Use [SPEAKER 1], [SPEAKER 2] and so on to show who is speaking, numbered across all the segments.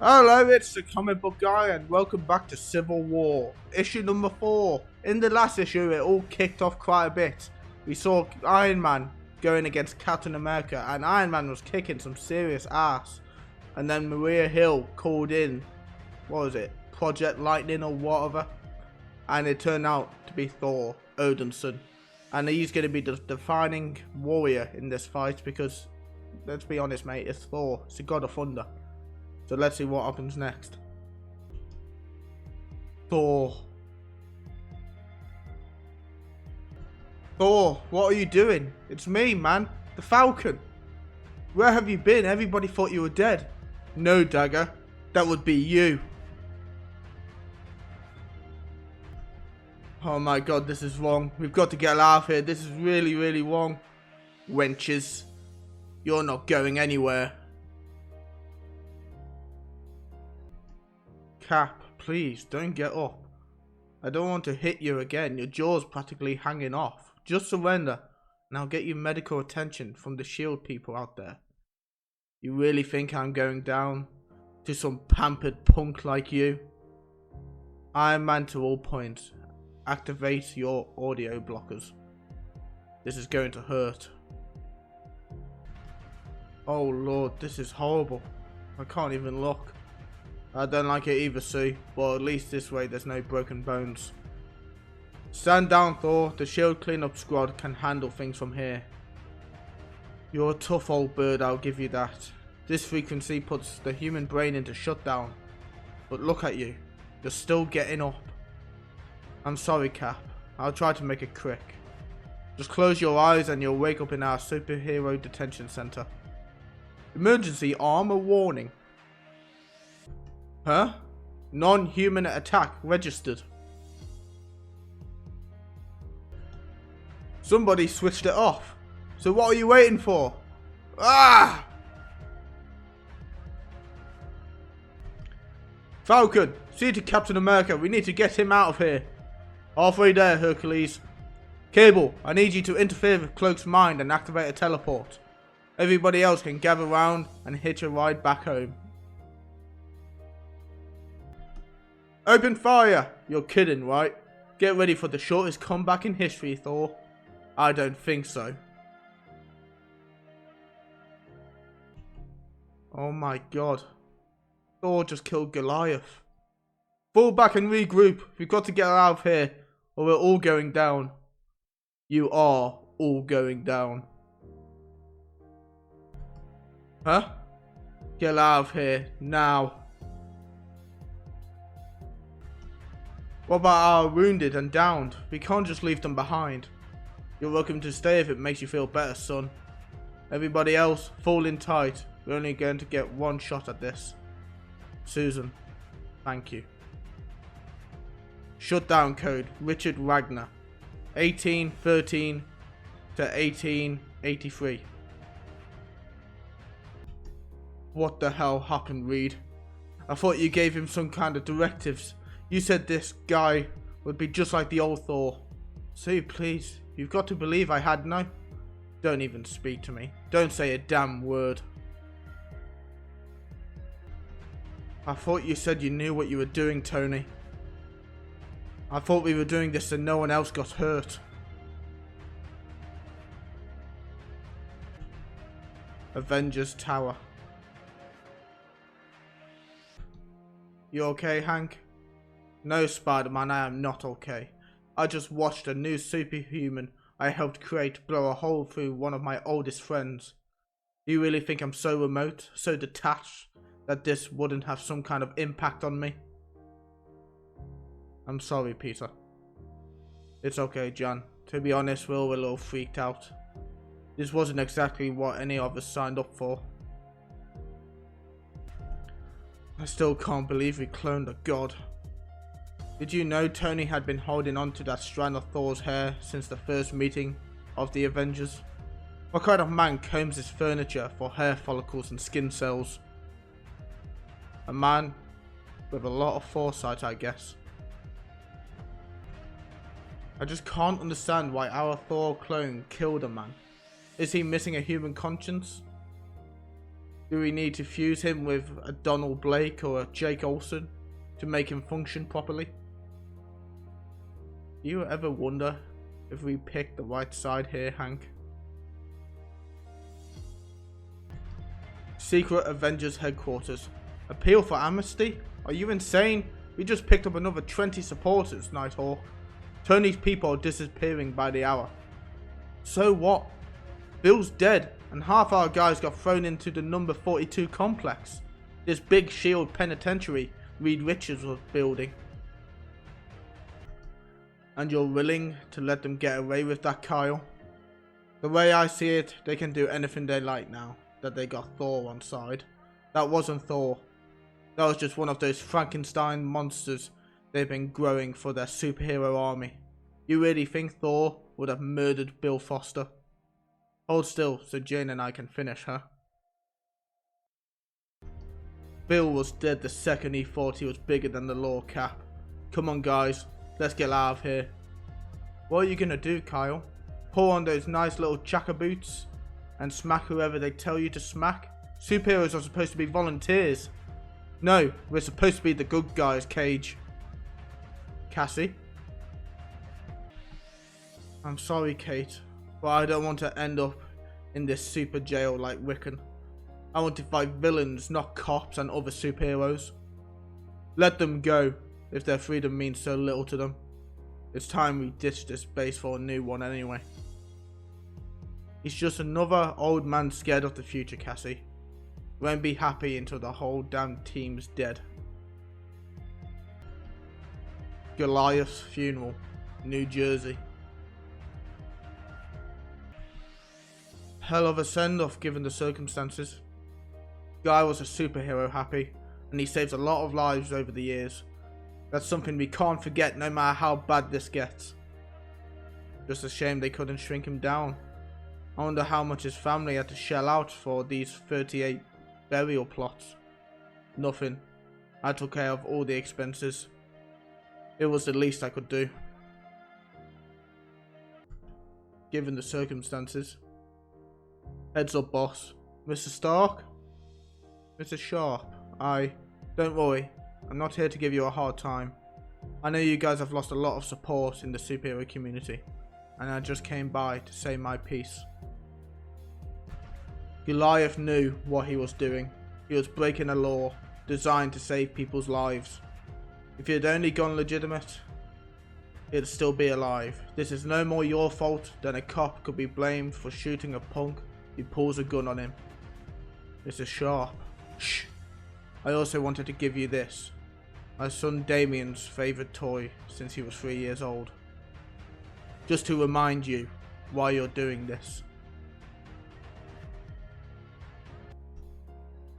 [SPEAKER 1] Hello, it's the comic book guy, and welcome back to Civil War, issue number 4. In the last issue, it all kicked off quite a bit. We saw Iron Man going against Captain America, and Iron Man was kicking some serious ass. And then Maria Hill called in, what was it, Project Lightning or whatever, and it turned out to be Thor, Odinson. And he's going to be the defining warrior in this fight because, let's be honest mate, it's Thor, it's the god of thunder. So let's see what happens next. Thor. Thor, what are you doing? It's me, man. The Falcon. Where have you been? Everybody thought you were dead. No, Dagger. That would be you. Oh my god, this is wrong. We've got to get out of here. This is really, really wrong. Wenches. You're not going anywhere. Cap, please, don't get up. I don't want to hit you again. Your jaw's practically hanging off. Just surrender, and I'll get you medical attention from the SHIELD people out there. You really think I'm going down to some pampered punk like you? Iron Man to all points. Activate your audio blockers. This is going to hurt. Oh lord, this is horrible. I can't even look. I don't like it either, Sue, but at least this way there's no broken bones. Stand down, Thor. The SHIELD cleanup squad can handle things from here. You're a tough old bird, I'll give you that. This frequency puts the human brain into shutdown. But look at you. You're still getting up. I'm sorry, Cap. I'll try to make it quick. Just close your eyes and you'll wake up in our superhero detention center. Emergency armor warning. Huh? Non-human attack registered. Somebody switched it off. So what are you waiting for? Ah! Falcon, see to Captain America. We need to get him out of here. Halfway there, Hercules. Cable, I need you to interfere with Cloak's mind and activate a teleport. Everybody else can gather round and hitch a ride back home. Open fire! You're kidding, right? Get ready for the shortest comeback in history, Thor. I don't think so. Oh my god. Thor just killed Goliath. Fall back and regroup. We've got to get out of here, or we're all going down. You are all going down. Huh? Get out of here, now. What about our wounded and downed? We can't just leave them behind. You're welcome to stay if it makes you feel better, son. Everybody else, fall in tight. We're only going to get one shot at this. Susan, thank you. Shutdown code, Richard Wagner. 1813 to 1883. What the hell happened, Reed? I thought you gave him some kind of directives. You said this guy would be just like the old Thor. Sue, please. You've got to believe I had no. Don't even speak to me. Don't say a damn word. I thought you said you knew what you were doing, Tony. I thought we were doing this so no one else got hurt. Avengers Tower. You okay, Hank? No, Spider-Man, I am not okay. I just watched a new superhuman I helped create blow a hole through one of my oldest friends. Do you really think I'm so remote, so detached, that this wouldn't have some kind of impact on me? I'm sorry, Peter. It's okay, John. To be honest, we're all a little freaked out. This wasn't exactly what any of us signed up for. I still can't believe we cloned a god. Did you know Tony had been holding on to that strand of Thor's hair since the first meeting of the Avengers? What kind of man combs his furniture for hair follicles and skin cells? A man with a lot of foresight, I guess. I just can't understand why our Thor clone killed a man. Is he missing a human conscience? Do we need to fuse him with a Donald Blake or a Jake Olsen to make him function properly? Do you ever wonder if we picked the right side here, Hank? Secret Avengers headquarters. Appeal for amnesty? Are you insane? We just picked up another 20 supporters, Nighthawk. Tony's people are disappearing by the hour. So what? Bill's dead, and half our guys got thrown into the number 42 complex. This big shield penitentiary Reed Richards was building. And you're willing to let them get away with that, Kyle? The way I see it, they can do anything they like now that they got Thor on side. That wasn't Thor. That was just one of those Frankenstein monsters they've been growing for their superhero army. You really think Thor would have murdered Bill Foster? Hold still so Jane and I can finish her. Bill was dead the second he thought he was bigger than the law, Cap. Come on guys, let's get out of here. What are you gonna do, Kyle? Pull on those nice little chaka boots and smack whoever they tell you to smack? Superheroes are supposed to be volunteers. No, we're supposed to be the good guys, Cage. Cassie? I'm sorry, Kate, but I don't want to end up in this super jail like Wiccan. I want to fight villains, not cops and other superheroes. Let them go, if their freedom means so little to them. It's time we ditch this base for a new one anyway. He's just another old man scared of the future, Cassie. Won't be happy until the whole damn team's dead. Goliath's funeral, New Jersey. Hell of a send-off given the circumstances. Guy was a superhero, Happy, and he saved a lot of lives over the years. That's something we can't forget no matter how bad this gets. Just a shame they couldn't shrink him down. I wonder how much his family had to shell out for these 38 burial plots. Nothing. I took care of all the expenses. It was the least I could do, given the circumstances. Heads up, boss. Mr. Stark? Mr. Sharp? Don't worry. I'm not here to give you a hard time. I know you guys have lost a lot of support in the superhero community, and I just came by to say my piece. Goliath knew what he was doing. He was breaking a law designed to save people's lives. If he had only gone legitimate, he'd still be alive. This is no more your fault than a cop could be blamed for shooting a punk who pulls a gun on him. Mr. Sharp. Shh. I also wanted to give you this. My son Damien's favourite toy since he was 3 years old. Just to remind you why you're doing this.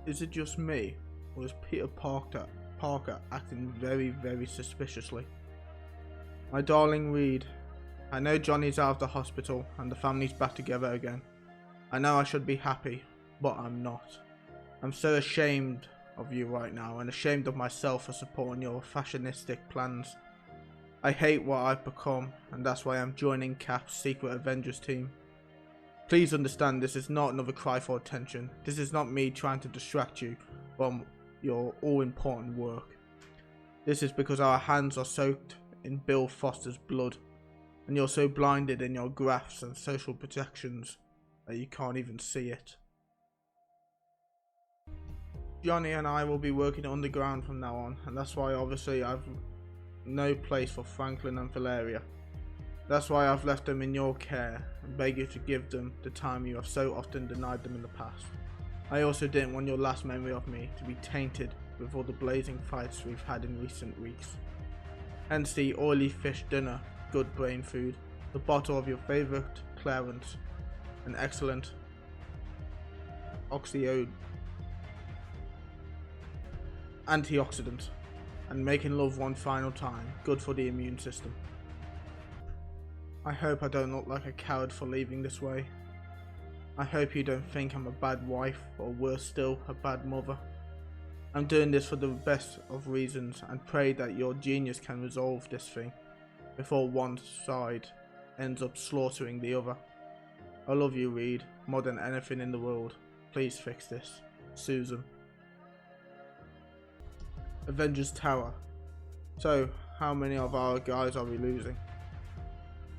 [SPEAKER 1] Is it just me, or is Peter Parker acting very, very suspiciously? My darling Reed, I know Johnny's out of the hospital and the family's back together again. I know I should be happy, but I'm not. I'm so ashamed of you right now, and ashamed of myself for supporting your fashionistic plans. I hate what I've become, and that's why I'm joining Cap's Secret Avengers team. Please understand, this is not another cry for attention. This is not me trying to distract you from your all-important work. This is because our hands are soaked in Bill Foster's blood, and you're so blinded in your grafts and social protections that you can't even see it. Johnny and I will be working underground from now on, and that's why obviously I've no place for Franklin and Valeria. That's why I've left them in your care and beg you to give them the time you have so often denied them in the past. I also didn't want your last memory of me to be tainted with all the blazing fights we've had in recent weeks. Hence the oily fish dinner, good brain food, the bottle of your favourite Clarence, an excellent antioxidant, and making love one final time, good for the immune system. I hope I don't look like a coward for leaving this way. I hope you don't think I'm a bad wife, or worse still, a bad mother. I'm doing this for the best of reasons, and pray that your genius can resolve this thing before one side ends up slaughtering the other. I love you, Reed, more than anything in the world. Please fix this. Susan. Avengers Tower. So, how many of our guys are we losing?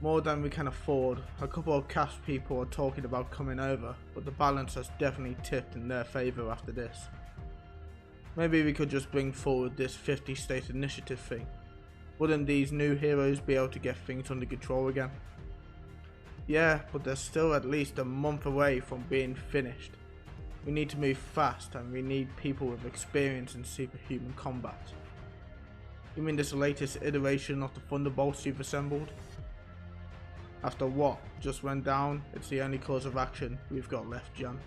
[SPEAKER 1] More than we can afford. A couple of cash people are talking about coming over, but the balance has definitely tipped in their favour after this. Maybe we could just bring forward this 50-state initiative thing. Wouldn't these new heroes be able to get things under control again? Yeah, but they're still at least a month away from being finished. We need to move fast, and we need people with experience in superhuman combat. You mean this latest iteration of the Thunderbolts you've assembled? After what just went down, it's the only course of action we've got left, John.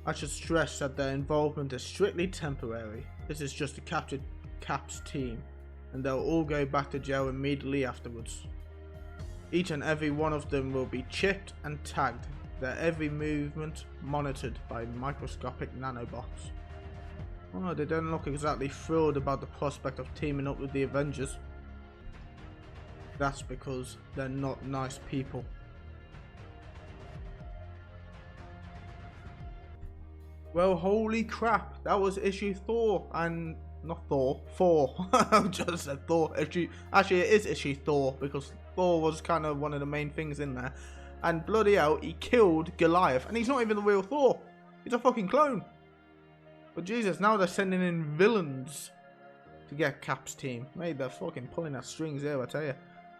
[SPEAKER 1] I should stress that their involvement is strictly temporary. This is just a captured Cap's team, and they'll all go back to jail immediately afterwards. Each and every one of them will be chipped and tagged, their every movement monitored by microscopic nanobots. Oh, they don't look exactly thrilled about the prospect of teaming up with the Avengers. That's because they're not nice people. Well, holy crap, that was issue Thor, and not Thor, 4. I just said Thor. Actually, it is issue Thor, because Thor was kind of one of the main things in there. And bloody hell, he killed Goliath, and he's not even the real Thor. He's a fucking clone. But Jesus, now they're sending in villains to get Cap's team. Mate, they're fucking pulling at strings here, I tell you.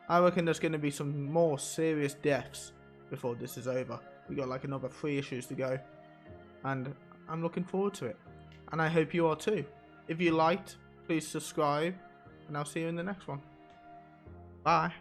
[SPEAKER 1] I reckon there's going to be some more serious deaths before this is over. We got like another 3 issues to go. And I'm looking forward to it. And I hope you are too. If you liked, please subscribe. And I'll see you in the next one. Bye.